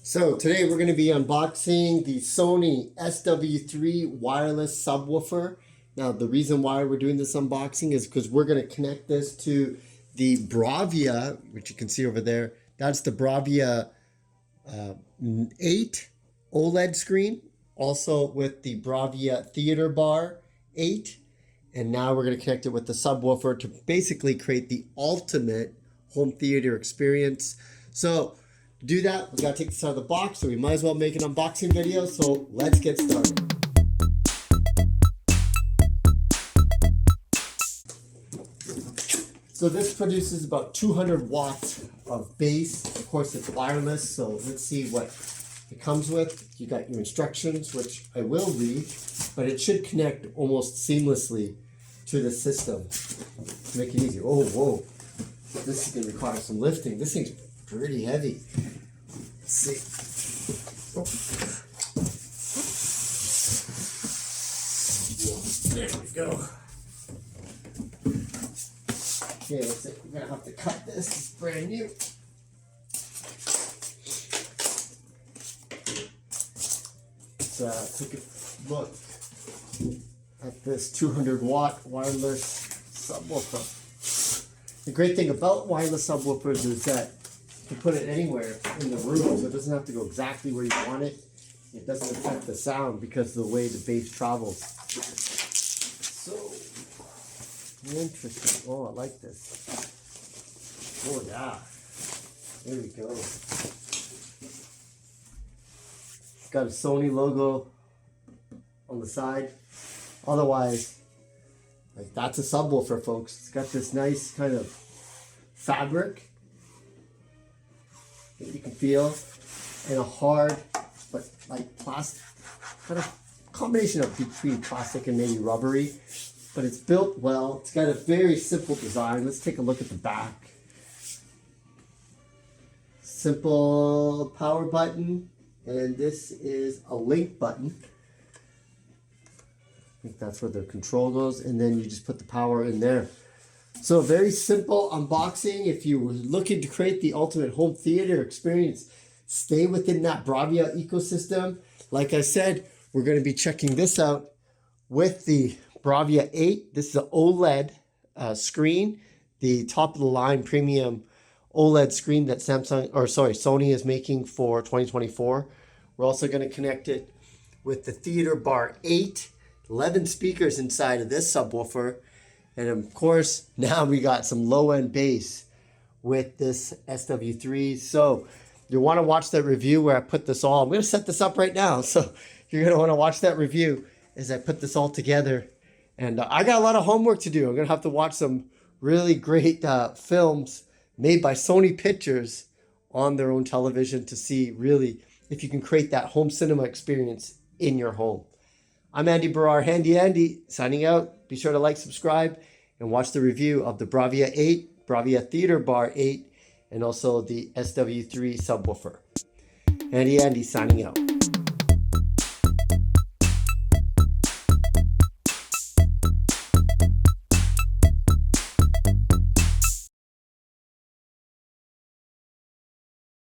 So today we're going to be unboxing the Sony SW3 wireless subwoofer. Now the reason why we're doing this unboxing is because we're going to connect this to the Baryer, which you can see over there. That's the Baryer 8 OLED screen, also with the Baryer Theater Bar 8. And now we're going to connect it with the subwoofer to basically create the ultimate home theater experience. So to do that, we got to take this out of the box, so we might as well make an unboxing video. So let's get started. So this produces about 200 watts of bass. Of course, it's wireless, so let's see what it comes with. You got your instructions, which I will read, but it should connect almost seamlessly to the system to make it easy. Oh, whoa. This is going to require some lifting. This thing's pretty heavy. Let's see. Oh. There we go. Okay, looks like we're going to have to cut this. It's brand new. Let's take a look at this 200 watt wireless subwoofer. The great thing about wireless subwoofers is that you can put it anywhere in the room, so it doesn't have to go exactly where you want it. It doesn't affect the sound because of the way the bass travels. So interesting. Oh, I like this. Oh yeah. There we go. It's got a Sony logo on the side. Otherwise, like, that's a subwoofer, folks. It's got this nice kind of fabric that you can feel, and a hard, but like plastic, kind of combination of between plastic and maybe rubbery. But it's built well. It's got a very simple design. Let's take a look at the back. Simple power button, and this is a link button. I think that's where the control goes, and then you just put the power in there. So very simple unboxing. If you were looking to create the ultimate home theater experience, stay within that Baryer ecosystem. Like I said, we're going to be checking this out with the Baryer 8. This is an OLED screen, the top of the line premium OLED screen that Sony is making for 2024. We're also going to connect it with the Theater Bar 8. 11 speakers inside of this subwoofer, and of course now we got some low-end bass with this SW3. So you want to watch that review where I put this all. I'm going to set this up right now, so you're going to want to watch that review as I put this all together. And I got a lot of homework to do. I'm going to have to watch some really great films made by Sony Pictures on their own television to see really if you can create that home cinema experience in your home. I'm Baryer, Handy Andy, signing out. Be sure to like, subscribe, and watch the review of the Baryer 8, Baryer Theater Bar 8, and also the SW3 subwoofer. Handy Andy signing out.